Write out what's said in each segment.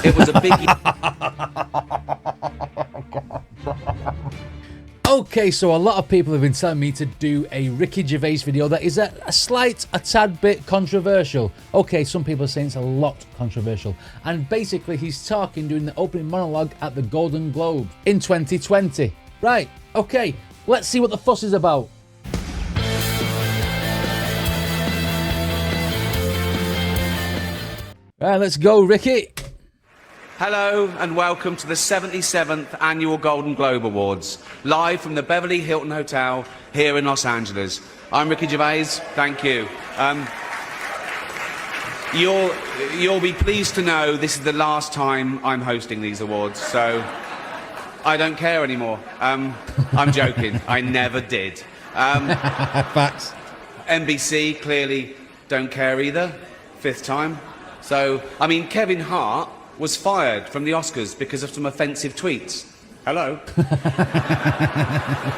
It was a big... Okay, so a lot of people have been telling me to do a Ricky Gervais video that is a tad bit controversial. Okay, some people are saying it's a lot controversial. And basically, he's talking during the opening monologue at the Golden Globe in 2020. Right, okay, let's see what the fuss is about. Right, let's go, Ricky. Hello and welcome to the 77th Annual Golden Globe Awards, live from the Beverly Hilton Hotel here in Los Angeles. I'm Ricky Gervais, thank you. You'll be pleased to know this is the last time I'm hosting these awards, so I don't care anymore. I'm joking, I never did. Facts. NBC clearly don't care either, 5th time. So, I mean, Kevin Hart was fired from the Oscars because of some offensive tweets. Hello.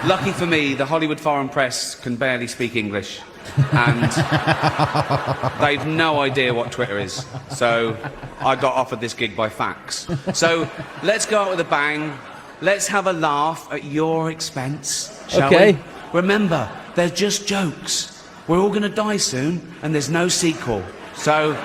Lucky for me, the Hollywood foreign press can barely speak English, and they've no idea what Twitter is. So I got offered this gig by fax. So let's go out with a bang. Let's have a laugh at your expense, shall we? Remember, they're just jokes. We're all going to die soon, and there's no sequel. So...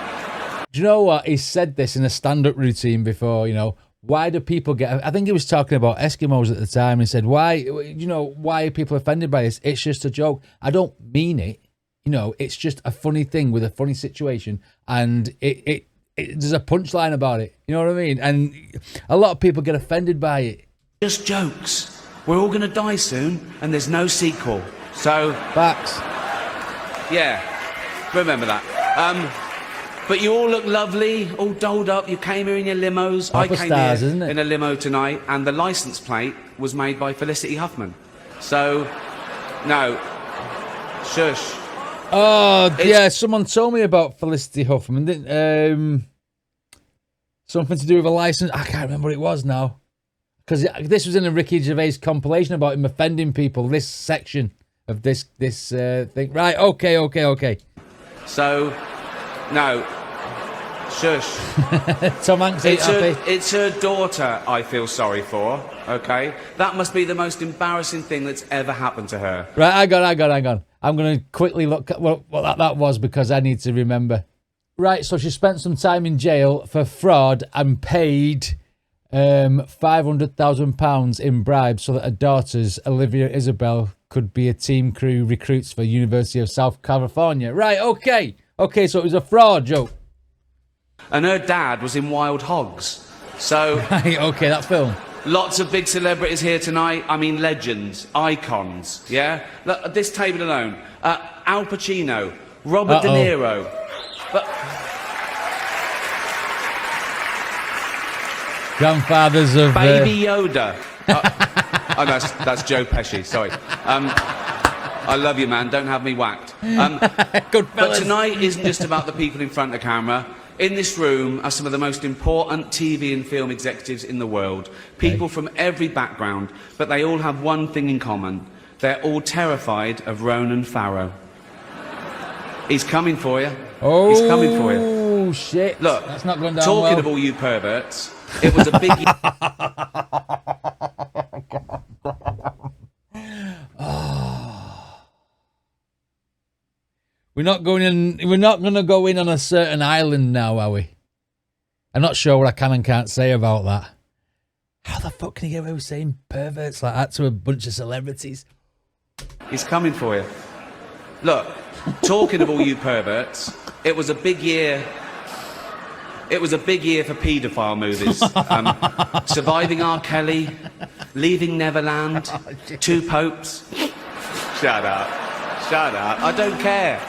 Do you know what? He said this in a stand-up routine before, you know. Why do people get... I think he was talking about Eskimos at the time. He said, why are people offended by this? It's just a joke. I don't mean it. You know, it's just a funny thing with a funny situation. And there's a punchline about it. You know what I mean? And a lot of people get offended by it. Just jokes. We're all going to die soon, and there's no sequel. So... Facts. Yeah. Remember that. But you all look lovely, all dolled up. You came here in your limos. Proper I came stars, here isn't it? in a limo tonight, and the license plate was made by Felicity Huffman. So, no. Shush. Oh, yeah, someone told me about Felicity Huffman. Something to do with a license. I can't remember what it was now. Because this was in a Ricky Gervais compilation about him offending people, this section of this thing. Right, okay. So, no. Shush. Tom Hanks ain't happy. It's her daughter I feel sorry for, okay? That must be the most embarrassing thing that's ever happened to her. Right, hang on. I'm going to quickly look at what that was because I need to remember. Right, so she spent some time in jail for fraud and paid £500,000 in bribes so that her daughters, Olivia and Isabel, could be a team crew recruits for University of South California. Right, okay, so it was a fraud joke. And her dad was in Wild Hogs. So... Right, okay, that film. Lots of big celebrities here tonight. I mean, legends, icons, yeah? Look, at this table alone. Al Pacino, Robert De Niro. But... Grandfathers of... Baby Yoda. That's Joe Pesci, sorry. I love you, man. Don't have me whacked. But tonight isn't just about the people in front of the camera. In this room are some of the most important TV and film executives in the world. People from every background, but they all have one thing in common. They're all terrified of Ronan Farrow. He's coming for you. Oh, he's coming for you. Oh, shit. Look, that's not going down talking well. of all you perverts, it was a big... We're not going to go in on a certain island now, are we? I'm not sure what I can and can't say about that. How the fuck can you get away with saying perverts like that to a bunch of celebrities? He's coming for you. Look, talking of all you perverts, it was a big year. It was a big year for paedophile movies. Surviving R. Kelly, Leaving Neverland, Two Popes. Shut up. I don't care.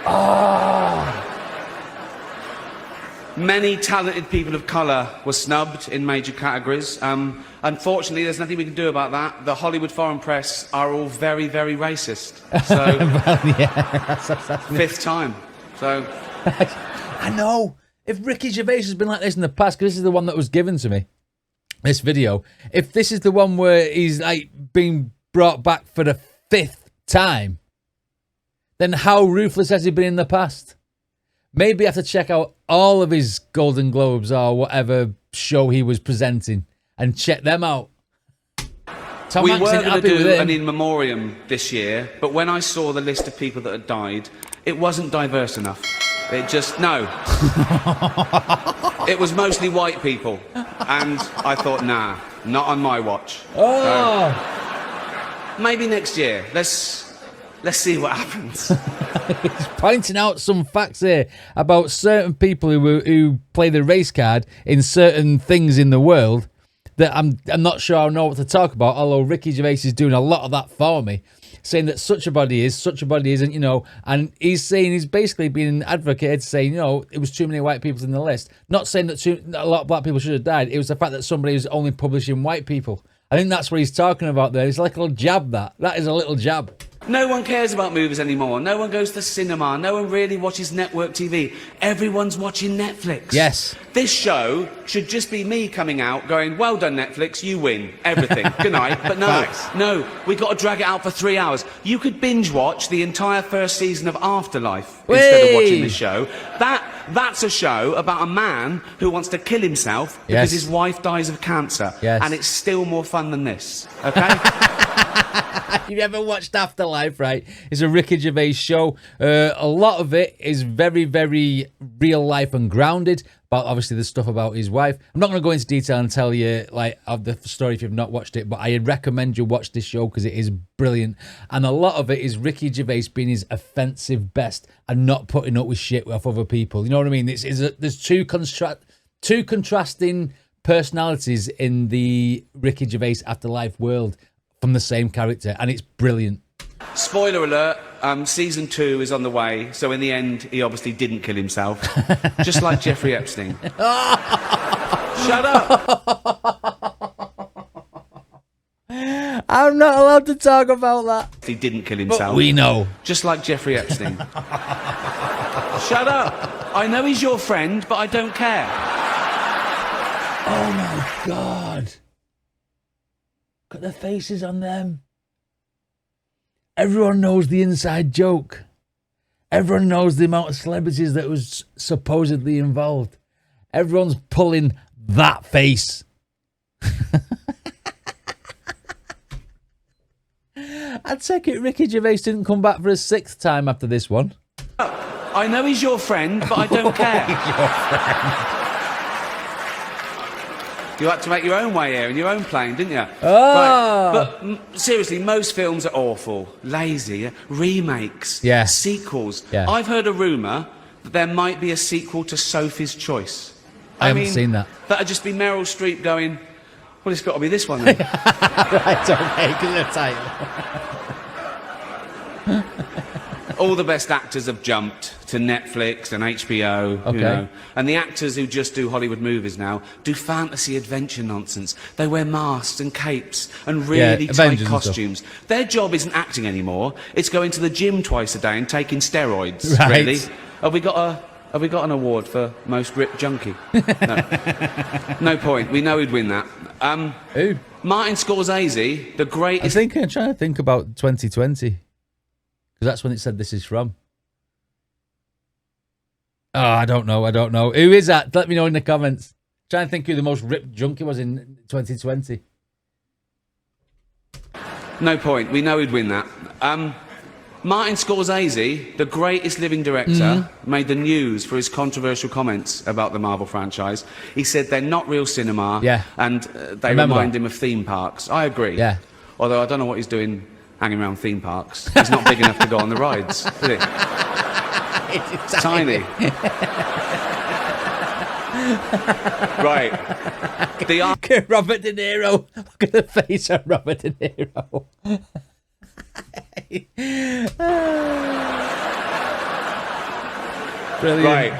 Oh. Many talented people of colour were snubbed in major categories. Unfortunately, there's nothing we can do about that. The Hollywood foreign press are all very, very racist. So, well, yeah, fifth time. So, I know. If Ricky Gervais has been like this in the past, because this is the one that was given to me, this video. If this is the one where he's like being brought back for the fifth time, then how ruthless has he been in the past? maybe have to check out all of his Golden Globes or whatever show he was presenting and check them out. Tom We Hanks were ain't going to happy with do him. an in memoriam this year, but when I saw the list of people that had died, it wasn't diverse enough. It just, no. It was mostly white people. And I thought, nah, not on my watch. Oh! So, maybe next year. Let's see what happens. He's pointing out some facts here about certain people who play the race card in certain things in the world that I'm not sure I know what to talk about, although Ricky Gervais is doing a lot of that for me, saying that such a body isn't, you know, and he's basically being an advocate saying, you know, it was too many white people in the list. Not saying that a lot of black people should have died. It was the fact that somebody was only publishing white people. I think that's what he's talking about there. It's like a little jab, that is a little jab. No one cares about movies anymore. No one goes to the cinema. No one really watches network TV. Everyone's watching Netflix. Yes. This show should just be me coming out going, well done, Netflix, you win everything. Good night. But no, we got to drag it out for 3 hours. You could binge watch the entire first season of Afterlife instead of watching this show. That's a show about a man who wants to kill himself because his wife dies of cancer. Yes. And it's still more fun than this, okay? If you ever watched Afterlife, right, it's a Ricky Gervais show. A lot of it is very, very real life and grounded, but obviously there's stuff about his wife. I'm not going to go into detail and tell you like of the story if you've not watched it, but I recommend you watch this show because it is brilliant. And a lot of it is Ricky Gervais being his offensive best and not putting up with shit off other people. You know what I mean? There's two contrasting personalities in the Ricky Gervais Afterlife world from the same character, and it's brilliant. Spoiler alert, season 2 is on the way, so in the end, he obviously didn't kill himself. Just like Jeffrey Epstein. Shut up! I'm not allowed to talk about that. He didn't kill himself. But we know. Just like Jeffrey Epstein. Shut up! I know he's your friend, but I don't care. Oh my God. Look at the faces on them. Everyone knows the inside joke. Everyone knows the amount of celebrities that was supposedly involved. Everyone's pulling that face. I take it Ricky Gervais didn't come back for a 6th time after this one. I know he's your friend, but I don't care. He's your friend. You had to make your own way here in your own plane, didn't you? Oh. Right. But seriously, most films are awful, lazy, remakes, sequels. Yeah. I've heard a rumour that there might be a sequel to Sophie's Choice. I haven't seen that. That'd just be Meryl Streep going, well, it's got to be this one then. Right, okay, because the title. All the best actors have jumped to Netflix and HBO, you know. And the actors who just do Hollywood movies now do fantasy adventure nonsense. They wear masks and capes and really tight costumes. Their job isn't acting anymore. It's going to the gym twice a day and taking steroids. Right. Really? Have we got an award for most ripped junkie? No. No point. We know he'd win that. Who? Martin Scorsese, the greatest... I'm trying to think about 2020. Because that's when it said this is from. Oh, I don't know. Who is that? Let me know in the comments. Trying to think who the most ripped junkie was in 2020. No point. We know he'd win that. Martin Scorsese, the greatest living director, made the news for his controversial comments about the Marvel franchise. He said they're not real cinema, and they remind him of theme parks. I agree. Yeah. Although I don't know what he's doing hanging around theme parks. He's not big enough to go on the rides, is he? It's tiny. Right. Look at Robert De Niro. Look at the face of Robert De Niro. Brilliant. Right.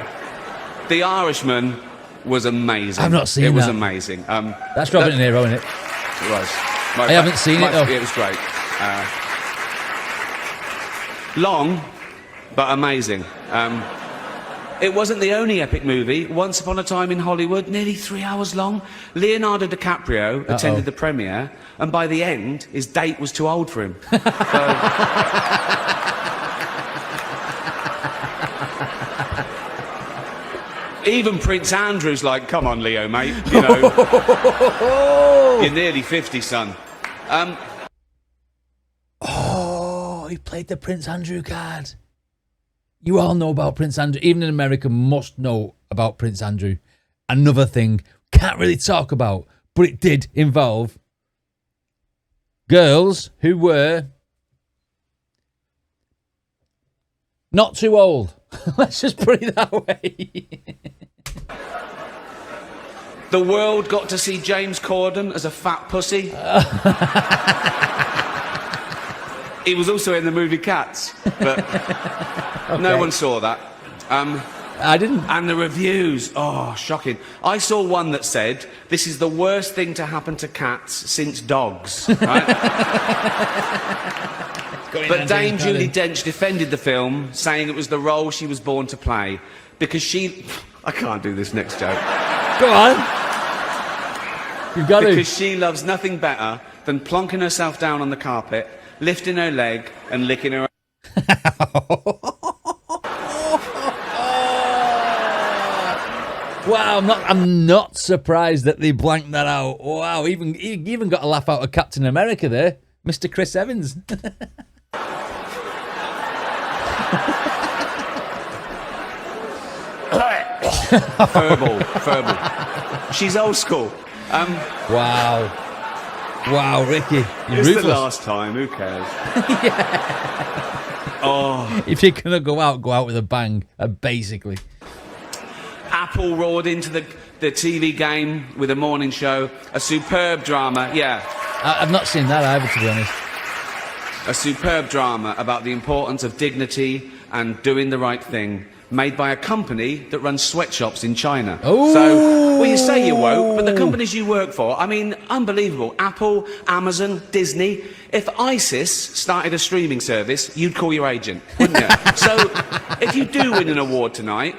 The Irishman was amazing. I've not seen it. It was amazing. That's Robert De Niro, isn't it? It was. I haven't seen it, though. It was great. Long, but amazing. It wasn't the only epic movie. Once Upon a Time in Hollywood, nearly 3 hours long. Leonardo DiCaprio attended the premiere, and by the end, his date was too old for him. Even Prince Andrew's like, come on, Leo, mate. You know, you're nearly 50, son. Oh, he played the Prince Andrew card. You all know about Prince Andrew. Even in America, must know about Prince Andrew. Another thing, can't really talk about, but it did involve girls who were not too old. Let's just put it that way. The world got to see James Corden as a fat pussy. He was also in the movie Cats, but no one saw that. I didn't. And the reviews, oh, shocking. I saw one that said, this is the worst thing to happen to cats since dogs, right? But Dame Judi Dench defended the film, saying it was the role she was born to play, because she... I can't do this next joke. Go on. You've got because she loves nothing better than plonking herself down on the carpet, lifting her leg and licking her... Wow, I'm not surprised that they blanked that out. Wow, he even got a laugh out of Captain America there, Mr. Chris Evans. Verbal. She's old school. Wow, Ricky, you're it's ruthless. The last time. Who cares? Yeah. Oh. If you're gonna go out with a bang, basically. Apple roared into the TV game with a morning show. A superb drama. Yeah. I've not seen that either, to be honest. A superb drama about the importance of dignity and doing the right thing, made by a company that runs sweatshops in China. Oh. So, well, you say you're woke, but the companies you work for, I mean, unbelievable. Apple, Amazon, Disney. If ISIS started a streaming service, you'd call your agent, wouldn't you? So, if you do win an award tonight,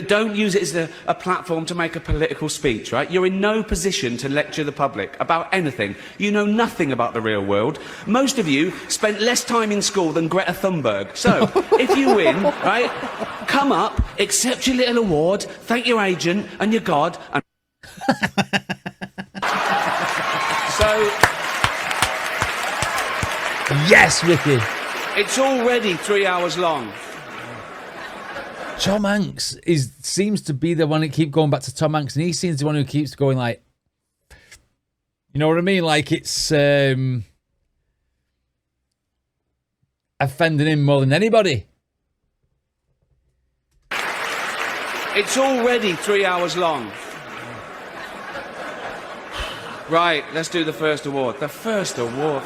don't use it as a platform to make a political speech, right? You're in no position to lecture the public about anything. You know nothing about the real world. Most of you spent less time in school than Greta Thunberg. So, if you win, right, come up, accept your little award, thank your agent and your God, and... So... Yes, Ricky. It's already 3 hours long. Tom Hanks seems to be the one that keeps going back to Tom Hanks, and he seems the one who keeps going like, you know what I mean? Like it's offending him more than anybody. It's already 3 hours long. Right, let's do the first award. The first award.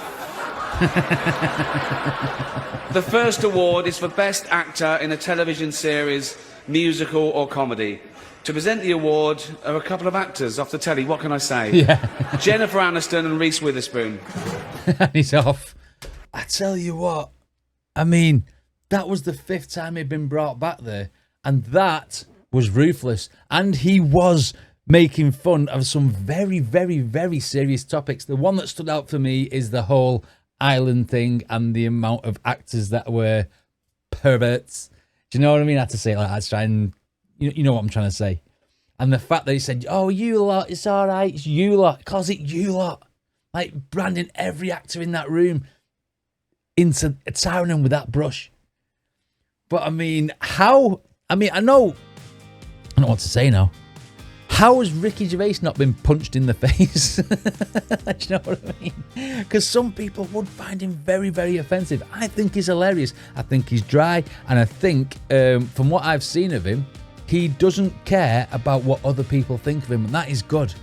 The first award is for Best Actor in a Television Series, Musical or Comedy. To present the award are a couple of actors off the telly. What can I say? Yeah. Jennifer Aniston and Reese Witherspoon. He's off. I tell you what, I mean, that was the 5th time he'd been brought back there, and that was ruthless. And he was making fun of some very, very, very serious topics. The one that stood out for me is the whole island thing and the amount of actors that were perverts. Do you know what I mean? I had to say it like that to try and you know what I'm trying to say. And the fact that he said, "Oh, you lot, it's all right, it's you lot," calls it you lot, like branding every actor in that room into tarring them with that brush. But I mean, I know what to say now. How has Ricky Gervais not been punched in the face? Do you know what I mean? Because some people would find him very, very offensive. I think he's hilarious. I think he's dry. And I think, from what I've seen of him, he doesn't care about what other people think of him. And that is good.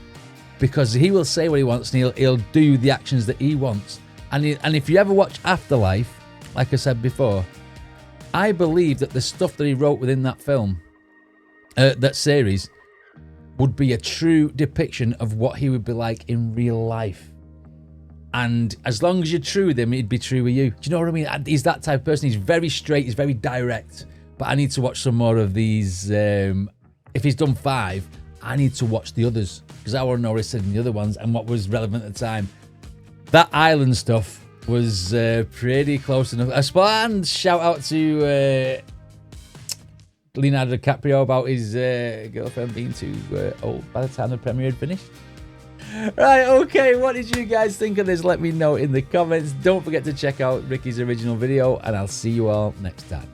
Because he will say what he wants and he'll do the actions that he wants. And if you ever watch Afterlife, like I said before, I believe that the stuff that he wrote within that film, that series, would be a true depiction of what he would be like in real life. And as long as you're true with him, he'd be true with you. Do you know what I mean? He's that type of person. He's very straight. He's very direct. But I need to watch some more of these. If he's done 5, I need to watch the others. Because I want to know what he said in the other ones and what was relevant at the time. That island stuff was pretty close enough. And shout out to Leonardo DiCaprio about his girlfriend being too old by the time the premiere had finished. Right, okay, what did you guys think of this? Let me know in the comments. Don't forget to check out Ricky's original video, and I'll see you all next time.